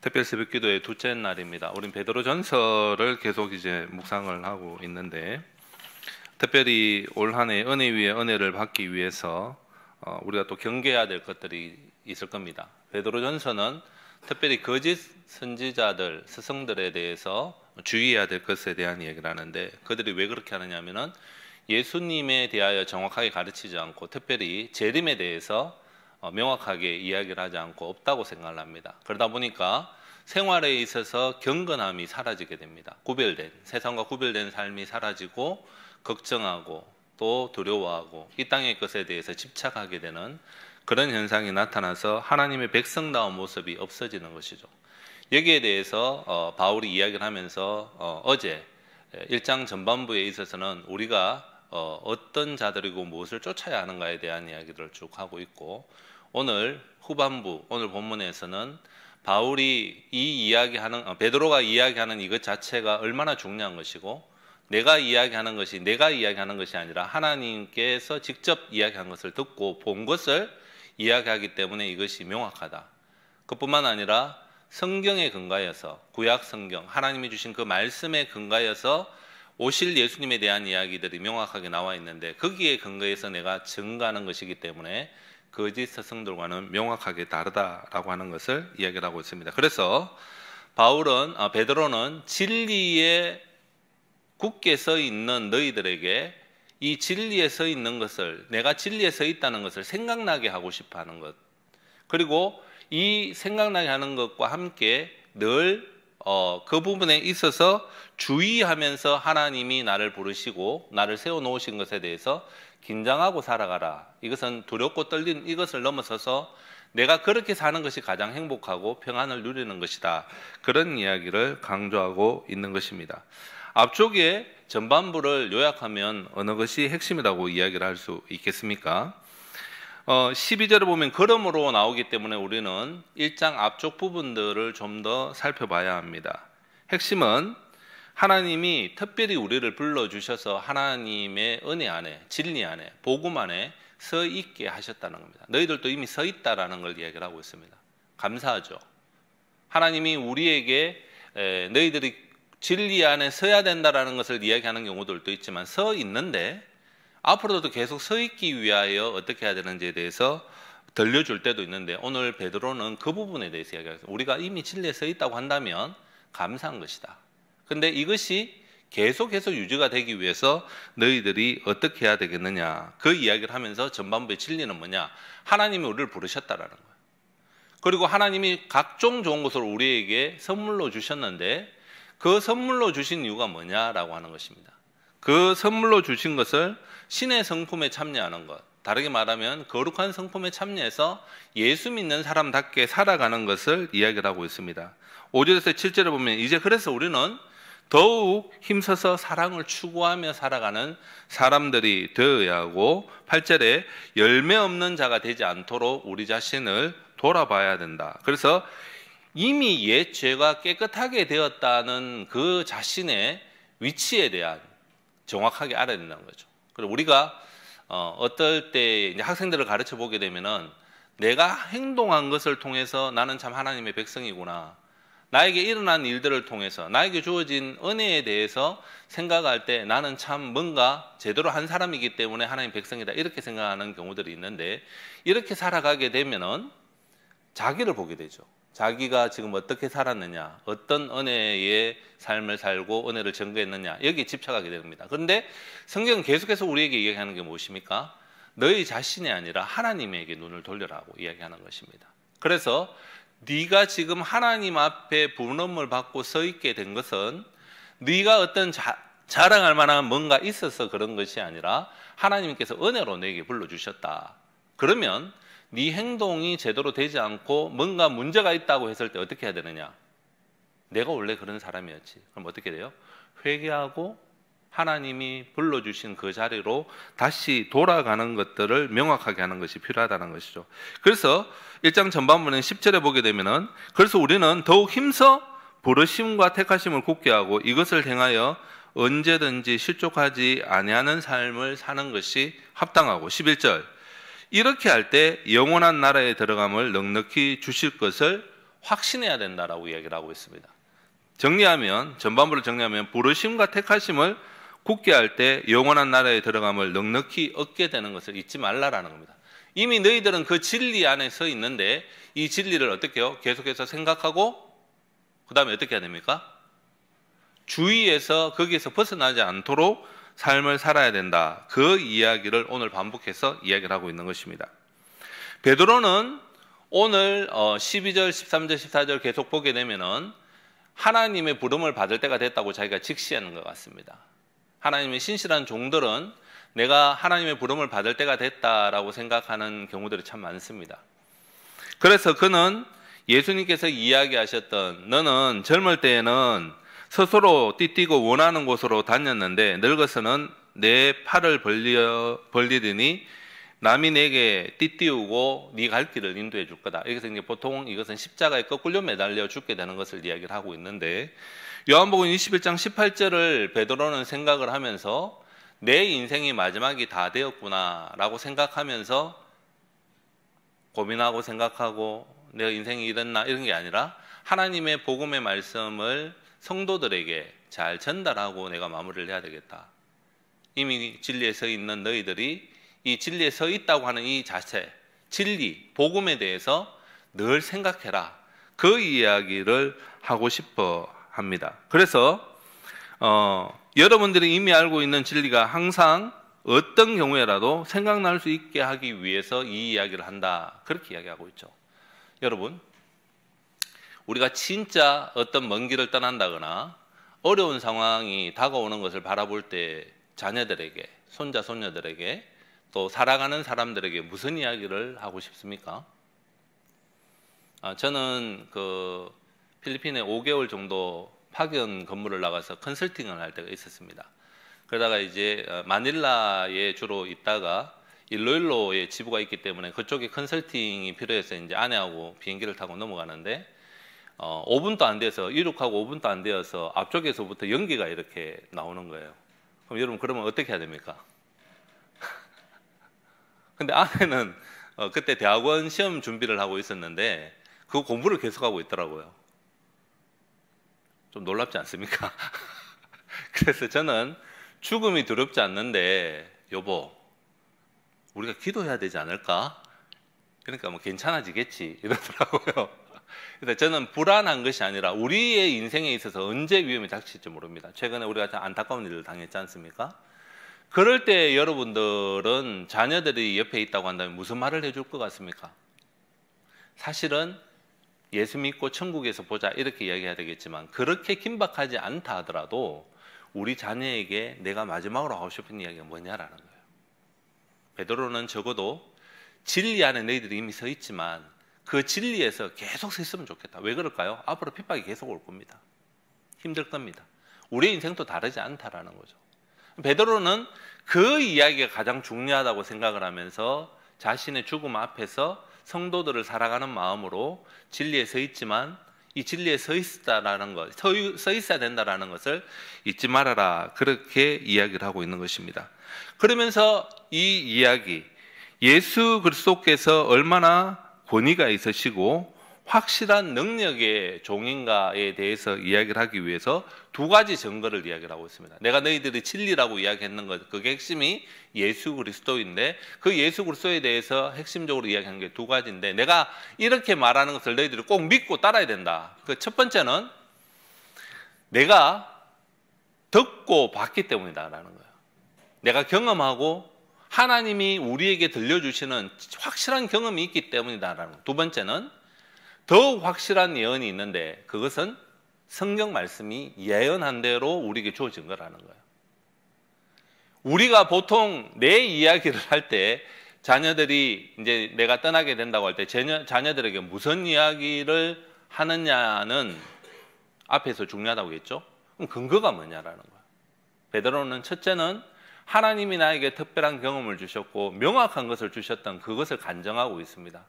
특별 새벽기도의 둘째 날입니다. 우린 베드로전서를 계속 이제 묵상을 하고 있는데, 특별히 올 한해 은혜 위에 은혜를 받기 위해서 우리가 또 경계해야 될 것들이 있을 겁니다. 베드로전서는 특별히 거짓 선지자들, 스승들에 대해서 주의해야 될 것에 대한 이야기를 하는데, 그들이 왜 그렇게 하느냐면은 예수님에 대하여 정확하게 가르치지 않고 특별히 재림에 대해서 명확하게 이야기를 하지 않고 없다고 생각을 합니다. 그러다 보니까 생활에 있어서 경건함이 사라지게 됩니다. 세상과 구별된 삶이 사라지고 걱정하고 또 두려워하고 이 땅의 것에 대해서 집착하게 되는 그런 현상이 나타나서 하나님의 백성다운 모습이 없어지는 것이죠. 여기에 대해서 바울이 이야기를 하면서 어제 1장 전반부에 있어서는 우리가 어떤 자들이고 무엇을 쫓아야 하는가에 대한 이야기를 쭉 하고 있고, 오늘 후반부, 오늘 본문에서는 바울이 베드로가 이야기하는 이것 자체가 얼마나 중요한 것이고, 내가 이야기하는 것이 아니라 하나님께서 직접 이야기한 것을 듣고 본 것을 이야기하기 때문에 이것이 명확하다. 그뿐만 아니라 성경에 근거하여서, 구약 성경, 하나님이 주신 그 말씀에 근거하여서 오실 예수님에 대한 이야기들이 명확하게 나와 있는데, 거기에 근거해서 내가 증거하는 것이기 때문에 거짓 스승들과는 명확하게 다르다라고 하는 것을 이야기를 하고 있습니다. 그래서 베드로는 진리에 굳게 서 있는 너희들에게 이 진리에 서 있는 것을, 내가 진리에 서 있다는 것을 생각나게 하고 싶어 하는 것, 그리고 이 생각나게 하는 것과 함께 늘 그 부분에 있어서 주의하면서 하나님이 나를 부르시고 나를 세워놓으신 것에 대해서 긴장하고 살아가라. 이것은 두렵고 떨리는 이것을 넘어서서 내가 그렇게 사는 것이 가장 행복하고 평안을 누리는 것이다. 그런 이야기를 강조하고 있는 것입니다. 앞쪽에 전반부를 요약하면 어느 것이 핵심이라고 이야기를 할 수 있겠습니까? 12절을 보면 그러므로 나오기 때문에 우리는 1장 앞쪽 부분들을 좀 더 살펴봐야 합니다. 핵심은 하나님이 특별히 우리를 불러주셔서 하나님의 은혜 안에, 진리 안에, 복음 안에 서 있게 하셨다는 겁니다. 너희들도 이미 서 있다라는 걸 이야기를 하고 있습니다. 감사하죠. 하나님이 우리에게 너희들이 진리 안에 서야 된다라는 것을 이야기하는 경우들도 있지만, 서 있는데 앞으로도 계속 서 있기 위하여 어떻게 해야 되는지에 대해서 들려줄 때도 있는데, 오늘 베드로는 그 부분에 대해서 이야기합니다. 우리가 이미 진리에 서 있다고 한다면 감사한 것이다. 근데 이것이 계속해서 유지가 되기 위해서 너희들이 어떻게 해야 되겠느냐, 그 이야기를 하면서 전반부의 진리는 뭐냐, 하나님이 우리를 부르셨다라는 거예요. 그리고 하나님이 각종 좋은 것을 우리에게 선물로 주셨는데 그 선물로 주신 이유가 뭐냐라고 하는 것입니다. 그 선물로 주신 것을 신의 성품에 참여하는 것, 다르게 말하면 거룩한 성품에 참여해서 예수 믿는 사람답게 살아가는 것을 이야기를 하고 있습니다. 5절에서 7절에 보면 이제 그래서 우리는 더욱 힘써서 사랑을 추구하며 살아가는 사람들이 되어야 하고, 8절에 열매 없는 자가 되지 않도록 우리 자신을 돌아봐야 된다. 그래서 이미 옛 죄가 깨끗하게 되었다는 그 자신의 위치에 대한 정확하게 알아야 된다는 거죠. 그리고 우리가 어떨 때 이제 학생들을 가르쳐 보게 되면은 내가 행동한 것을 통해서 나는 참 하나님의 백성이구나, 나에게 일어난 일들을 통해서 나에게 주어진 은혜에 대해서 생각할 때 나는 참 뭔가 제대로 한 사람이기 때문에 하나님 백성이다, 이렇게 생각하는 경우들이 있는데, 이렇게 살아가게 되면은 자기를 보게 되죠. 자기가 지금 어떻게 살았느냐, 어떤 은혜의 삶을 살고 은혜를 증거했느냐, 여기에 집착하게 됩니다. 그런데 성경은 계속해서 우리에게 이야기하는 게 무엇입니까? 너희 자신이 아니라 하나님에게 눈을 돌려라고 이야기하는 것입니다. 그래서 네가 지금 하나님 앞에 부름을 받고 서 있게 된 것은 네가 어떤 자랑할 만한 뭔가 있어서 그런 것이 아니라 하나님께서 은혜로 내게 불러주셨다. 그러면 네 행동이 제대로 되지 않고 뭔가 문제가 있다고 했을 때 어떻게 해야 되느냐? 내가 원래 그런 사람이었지. 그럼 어떻게 돼요? 회개하고 하나님이 불러주신 그 자리로 다시 돌아가는 것들을 명확하게 하는 것이 필요하다는 것이죠. 그래서 1장 전반부는 10절에 보게 되면은, 그래서 우리는 더욱 힘써 부르심과 택하심을 굳게 하고 이것을 행하여 언제든지 실족하지 아니하는 삶을 사는 것이 합당하고, 11절, 이렇게 할 때 영원한 나라에 들어감을 넉넉히 주실 것을 확신해야 된다라고 이야기를 하고 있습니다. 전반부를 정리하면 부르심과 택하심을 굳게 할 때 영원한 나라에 들어감을 넉넉히 얻게 되는 것을 잊지 말라라는 겁니다. 이미 너희들은 그 진리 안에 서 있는데 이 진리를 어떻게 해요? 계속해서 생각하고 그 다음에 어떻게 해야 됩니까? 주의해서 거기에서 벗어나지 않도록 삶을 살아야 된다. 그 이야기를 오늘 반복해서 이야기를 하고 있는 것입니다. 베드로는 오늘 12절, 13절, 14절 계속 보게 되면은 하나님의 부름을 받을 때가 됐다고 자기가 직시하는 것 같습니다. 하나님의 신실한 종들은 내가 하나님의 부름을 받을 때가 됐다라고 생각하는 경우들이 참 많습니다. 그래서 그는 예수님께서 이야기하셨던 너는 젊을 때에는 스스로 띠뛰고 원하는 곳으로 다녔는데 늙어서는 내 팔을 벌리더니 남이 내게 띠띠우고 네 갈 길을 인도해 줄 거다. 여기서 이제 보통 이것은 십자가에 거꾸로 매달려 죽게 되는 것을 이야기를 하고 있는데 요한복음 21장 18절을 베드로는 생각을 하면서 내 인생이 마지막이 다 되었구나라고 생각하면서 고민하고 생각하고 내 인생이 이랬나 이런 게 아니라 하나님의 복음의 말씀을 성도들에게 잘 전달하고 내가 마무리를 해야 되겠다. 이미 진리에 서 있는 너희들이 이 진리에 서 있다고 하는 이 자체, 진리, 복음에 대해서 늘 생각해라. 그 이야기를 하고 싶어 합니다. 그래서 여러분들이 이미 알고 있는 진리가 항상 어떤 경우에라도 생각날 수 있게 하기 위해서 이 이야기를 한다. 그렇게 이야기하고 있죠. 여러분, 우리가 진짜 어떤 먼 길을 떠난다거나 어려운 상황이 다가오는 것을 바라볼 때 자녀들에게, 손자, 손녀들에게 또 살아가는 사람들에게 무슨 이야기를 하고 싶습니까? 저는 그 필리핀에 5개월 정도 파견 근무를 나가서 컨설팅을 할 때가 있었습니다. 그러다가 이제 마닐라에 주로 있다가 일로일로에 지부가 있기 때문에 그쪽에 컨설팅이 필요해서 이제 아내하고 비행기를 타고 넘어가는데 5분도 안 돼서 이륙하고 5분도 안 되어서 앞쪽에서부터 연기가 이렇게 나오는 거예요. 그럼 여러분 그러면 어떻게 해야 됩니까? 근데 아내는 그때 대학원 시험 준비를 하고 있었는데 그 공부를 계속하고 있더라고요. 좀 놀랍지 않습니까? 그래서 저는 죽음이 두렵지 않는데 여보 우리가 기도해야 되지 않을까? 그러니까 뭐 괜찮아지겠지 이러더라고요. 그래서 저는 불안한 것이 아니라 우리의 인생에 있어서 언제 위험이 닥칠지 모릅니다. 최근에 우리가 참 안타까운 일을 당했지 않습니까? 그럴 때 여러분들은 자녀들이 옆에 있다고 한다면 무슨 말을 해줄 것 같습니까? 사실은 예수 믿고 천국에서 보자 이렇게 이야기해야 되겠지만 그렇게 긴박하지 않다 하더라도 우리 자녀에게 내가 마지막으로 하고 싶은 이야기가 뭐냐라는 거예요. 베드로는 적어도 진리 안에 너희들이 이미 서 있지만 그 진리에서 계속 서 있으면 좋겠다. 왜 그럴까요? 앞으로 핍박이 계속 올 겁니다. 힘들 겁니다. 우리의 인생도 다르지 않다라는 거죠. 베드로는 그 이야기가 가장 중요하다고 생각을 하면서 자신의 죽음 앞에서 성도들을 살아가는 마음으로 진리에 서 있지만 이 진리에 서 있다라는 것, 서 있어야 된다라는 것을 잊지 말아라. 그렇게 이야기를 하고 있는 것입니다. 그러면서 이 이야기, 예수 그리스도께서 얼마나 권위가 있으시고 확실한 능력의 종인가에 대해서 이야기를 하기 위해서 두 가지 증거를 이야기를 하고 있습니다. 내가 너희들이 진리라고 이야기했는 것, 그게 핵심이 예수 그리스도인데 그 예수 그리스도에 대해서 핵심적으로 이야기하는 게 두 가지인데 내가 이렇게 말하는 것을 너희들이 꼭 믿고 따라야 된다. 그 첫 번째는 내가 듣고 봤기 때문이다라는 거예요. 내가 경험하고 하나님이 우리에게 들려주시는 확실한 경험이 있기 때문이다라는 거예요. 두 번째는 더욱 확실한 예언이 있는데 그것은 성경 말씀이 예언한 대로 우리에게 주어진 거라는 거예요. 우리가 보통 내 이야기를 할 때 자녀들이 이제 내가 떠나게 된다고 할 때 자녀들에게 무슨 이야기를 하느냐는 앞에서 중요하다고 했죠. 그럼 근거가 뭐냐라는 거예요. 베드로는 첫째는 하나님이 나에게 특별한 경험을 주셨고 명확한 것을 주셨던 그것을 간증하고 있습니다.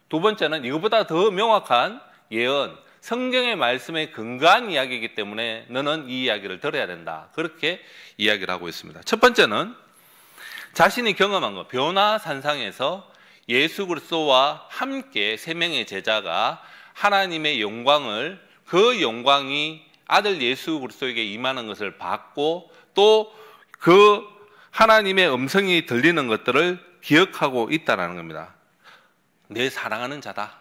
두 번째는 이것보다 더 명확한 예언, 성경의 말씀에 근거한 이야기이기 때문에 너는 이 이야기를 들어야 된다. 그렇게 이야기를 하고 있습니다. 첫 번째는 자신이 경험한 것, 변화산상에서 예수 그리스도와 함께 세 명의 제자가 하나님의 영광을, 그 영광이 아들 예수 그리스도에게 임하는 것을 받고 또 그 하나님의 음성이 들리는 것들을 기억하고 있다는 겁니다. 내 사랑하는 자다.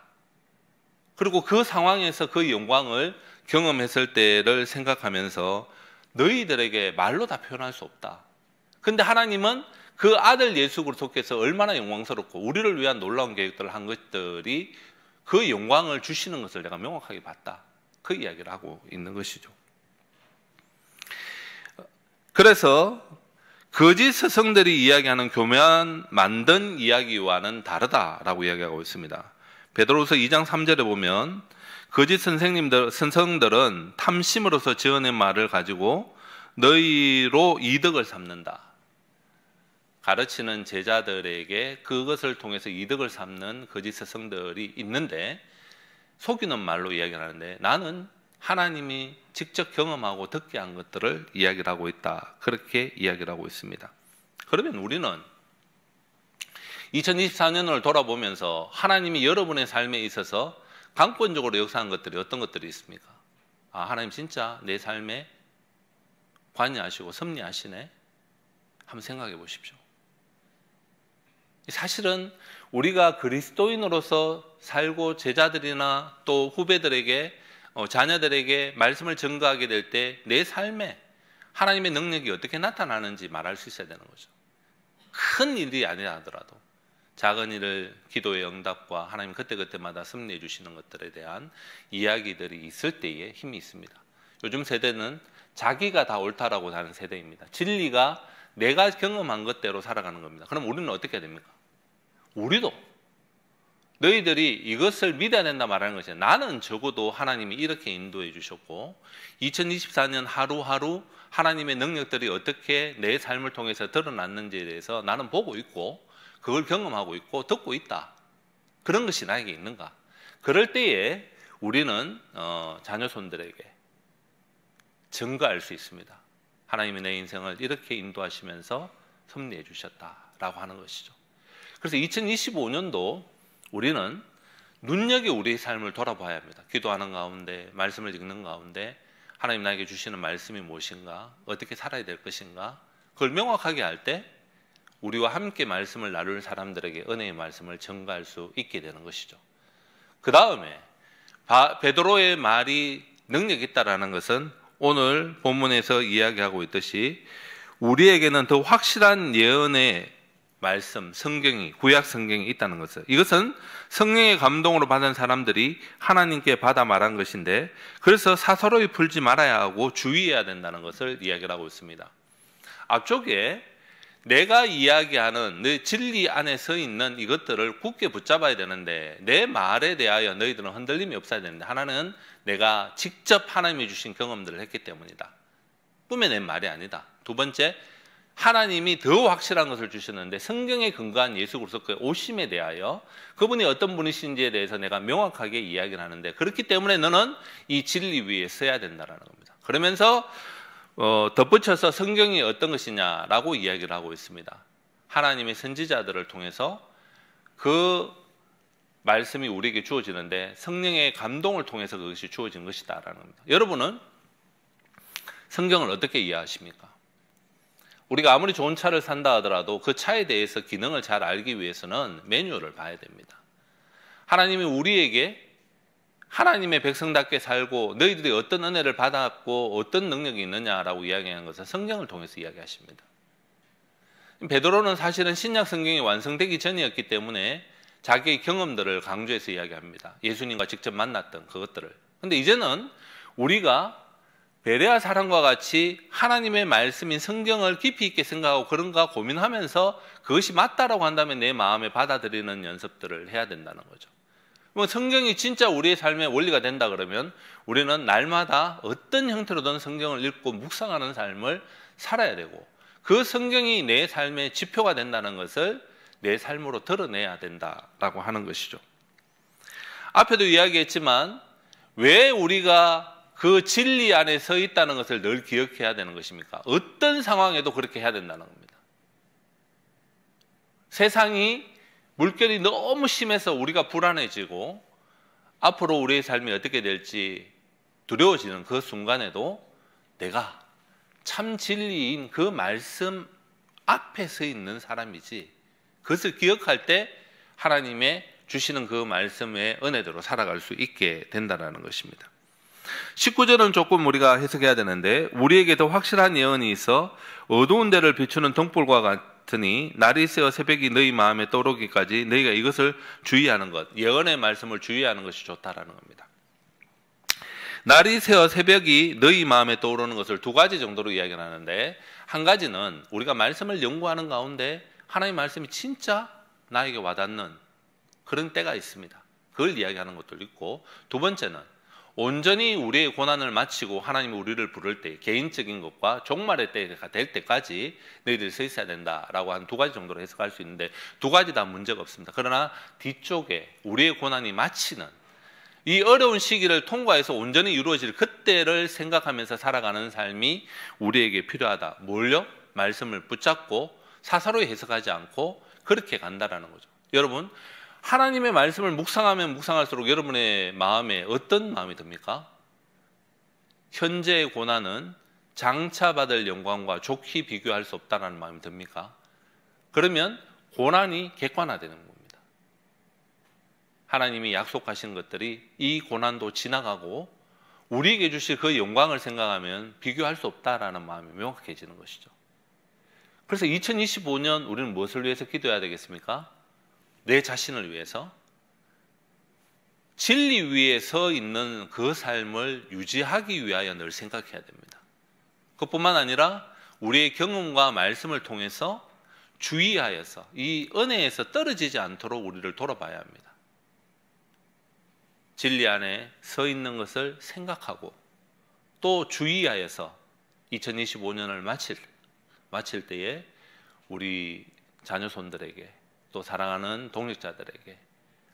그리고 그 상황에서 그 영광을 경험했을 때를 생각하면서 너희들에게 말로 다 표현할 수 없다. 근데 하나님은 그 아들 예수 그리스도께서 얼마나 영광스럽고 우리를 위한 놀라운 계획들을 한 것들이 그 영광을 주시는 것을 내가 명확하게 봤다. 그 이야기를 하고 있는 것이죠. 그래서 거짓 스승들이 이야기하는 교묘한 만든 이야기와는 다르다라고 이야기하고 있습니다. 베드로후서 2장 3절에 보면 거짓 스승들은 탐심으로서 지어낸 말을 가지고 너희로 이득을 삼는다. 가르치는 제자들에게 그것을 통해서 이득을 삼는 거짓 스승들이 있는데 속이는 말로 이야기를 하는데 나는 하나님이 직접 경험하고 듣게 한 것들을 이야기를 하고 있다. 그렇게 이야기를 하고 있습니다. 그러면 우리는 2024년을 돌아보면서 하나님이 여러분의 삶에 있어서 강권적으로 역사한 것들이 어떤 것들이 있습니까? 아, 하나님 진짜 내 삶에 관여하시고 섭리하시네? 한번 생각해 보십시오. 사실은 우리가 그리스도인으로서 살고 제자들이나 또 후배들에게 자녀들에게 말씀을 전가하게 될 때 내 삶에 하나님의 능력이 어떻게 나타나는지 말할 수 있어야 되는 거죠. 큰 일이 아니라 하더라도 작은 일을 기도의 응답과 하나님 그때그때마다 섭리해 주시는 것들에 대한 이야기들이 있을 때에 힘이 있습니다. 요즘 세대는 자기가 다 옳다라고 하는 세대입니다. 진리가 내가 경험한 것대로 살아가는 겁니다. 그럼 우리는 어떻게 해야 됩니까? 우리도 너희들이 이것을 믿어야 된다 말하는 것이에요. 나는 적어도 하나님이 이렇게 인도해 주셨고 2024년 하루하루 하나님의 능력들이 어떻게 내 삶을 통해서 드러났는지에 대해서 나는 보고 있고 그걸 경험하고 있고 듣고 있다. 그런 것이 나에게 있는가? 그럴 때에 우리는 자녀손들에게 증거할 수 있습니다. 하나님이 내 인생을 이렇게 인도하시면서 섭리해 주셨다라고 하는 것이죠. 그래서 2025년도 우리는 눈여겨 우리의 삶을 돌아봐야 합니다. 기도하는 가운데, 말씀을 읽는 가운데 하나님 나에게 주시는 말씀이 무엇인가? 어떻게 살아야 될 것인가? 그걸 명확하게 할 때 우리와 함께 말씀을 나눌 사람들에게 은혜의 말씀을 전가할 수 있게 되는 것이죠. 그 다음에 베드로의 말이 능력이 있다라는 것은 오늘 본문에서 이야기하고 있듯이 우리에게는 더 확실한 예언의 말씀, 성경이, 구약 성경이 있다는 것을, 이것은 성령의 감동으로 받은 사람들이 하나님께 받아 말한 것인데 그래서 사서로이 풀지 말아야 하고 주의해야 된다는 것을 이야기를 하고 있습니다. 앞쪽에 내가 이야기하는 내 진리 안에 서 있는 이것들을 굳게 붙잡아야 되는데 내 말에 대하여 너희들은 흔들림이 없어야 되는데 하나는 내가 직접 하나님이 주신 경험들을 했기 때문이다. 꾸며낸 말이 아니다. 두 번째, 하나님이 더 확실한 것을 주셨는데 성경에 근거한 예수 그리스도의 오심에 대하여 그분이 어떤 분이신지에 대해서 내가 명확하게 이야기를 하는데 그렇기 때문에 너는 이 진리 위에 서야 된다는 겁니다. 그러면서 덧붙여서 성경이 어떤 것이냐라고 이야기를 하고 있습니다. 하나님의 선지자들을 통해서 그 말씀이 우리에게 주어지는데 성령의 감동을 통해서 그것이 주어진 것이다라는 겁니다. 여러분은 성경을 어떻게 이해하십니까? 우리가 아무리 좋은 차를 산다 하더라도 그 차에 대해서 기능을 잘 알기 위해서는 매뉴얼을 봐야 됩니다. 하나님이 우리에게 하나님의 백성답게 살고 너희들이 어떤 은혜를 받았고 어떤 능력이 있느냐라고 이야기하는 것은 성경을 통해서 이야기하십니다. 베드로는 사실은 신약 성경이 완성되기 전이었기 때문에 자기의 경험들을 강조해서 이야기합니다. 예수님과 직접 만났던 그것들을. 그런데 이제는 우리가 베레아 사람과 같이 하나님의 말씀인 성경을 깊이 있게 생각하고 그런가 고민하면서 그것이 맞다라고 한다면 내 마음에 받아들이는 연습들을 해야 된다는 거죠. 뭐 성경이 진짜 우리의 삶의 원리가 된다 그러면 우리는 날마다 어떤 형태로든 성경을 읽고 묵상하는 삶을 살아야 되고 그 성경이 내 삶의 지표가 된다는 것을 내 삶으로 드러내야 된다라고 하는 것이죠. 앞에도 이야기했지만 왜 우리가 그 진리 안에 서 있다는 것을 늘 기억해야 되는 것입니까? 어떤 상황에도 그렇게 해야 된다는 겁니다. 세상이 물결이 너무 심해서 우리가 불안해지고 앞으로 우리의 삶이 어떻게 될지 두려워지는 그 순간에도 내가 참 진리인 그 말씀 앞에 서 있는 사람이지, 그것을 기억할 때 하나님의 주시는 그 말씀의 은혜대로 살아갈 수 있게 된다는 것입니다. 19절은 조금 우리가 해석해야 되는데, 우리에게 더 확실한 예언이 있어 어두운 데를 비추는 등불과 같으니 날이 새어 새벽이 너희 마음에 떠오르기까지 너희가 이것을 주의하는 것, 예언의 말씀을 주의하는 것이 좋다라는 겁니다. 날이 새어 새벽이 너희 마음에 떠오르는 것을 두 가지 정도로 이야기를 하는데, 한 가지는 우리가 말씀을 연구하는 가운데 하나님의 말씀이 진짜 나에게 와닿는 그런 때가 있습니다. 그걸 이야기하는 것도 있고, 두 번째는 온전히 우리의 고난을 마치고 하나님이 우리를 부를 때, 개인적인 것과 종말의 때가 될 때까지 너희들이 서 있어야 된다라고 한 두 가지 정도로 해석할 수 있는데, 두 가지 다 문제가 없습니다. 그러나 뒤쪽에 우리의 고난이 마치는 이 어려운 시기를 통과해서 온전히 이루어질 그때를 생각하면서 살아가는 삶이 우리에게 필요하다. 뭘요? 말씀을 붙잡고 사사로이 해석하지 않고 그렇게 간다라는 거죠. 여러분, 하나님의 말씀을 묵상하면 묵상할수록 여러분의 마음에 어떤 마음이 듭니까? 현재의 고난은 장차 받을 영광과 좋게 비교할 수 없다는 마음이 듭니까? 그러면 고난이 객관화되는 겁니다. 하나님이 약속하신 것들이 이 고난도 지나가고 우리에게 주실 그 영광을 생각하면 비교할 수 없다라는 마음이 명확해지는 것이죠. 그래서 2025년 우리는 무엇을 위해서 기도해야 되겠습니까? 내 자신을 위해서, 진리 위에 서 있는 그 삶을 유지하기 위하여 늘 생각해야 됩니다. 그뿐만 아니라 우리의 경험과 말씀을 통해서 주의하여서 이 은혜에서 떨어지지 않도록 우리를 돌아봐야 합니다. 진리 안에 서 있는 것을 생각하고 또 주의하여서 2025년을 마칠 때에 우리 자녀손들에게 또 사랑하는 동역자들에게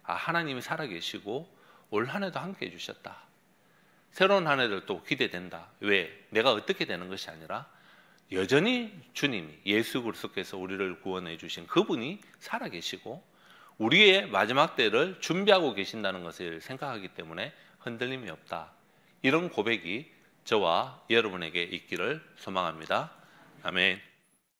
하나님이 살아계시고 올 한 해도 함께 해주셨다. 새로운 한 해를 또 기대된다. 왜? 내가 어떻게 되는 것이 아니라 여전히 주님이 예수 그리스도께서 우리를 구원해 주신 그분이 살아계시고 우리의 마지막 때를 준비하고 계신다는 것을 생각하기 때문에 흔들림이 없다. 이런 고백이 저와 여러분에게 있기를 소망합니다. 아멘.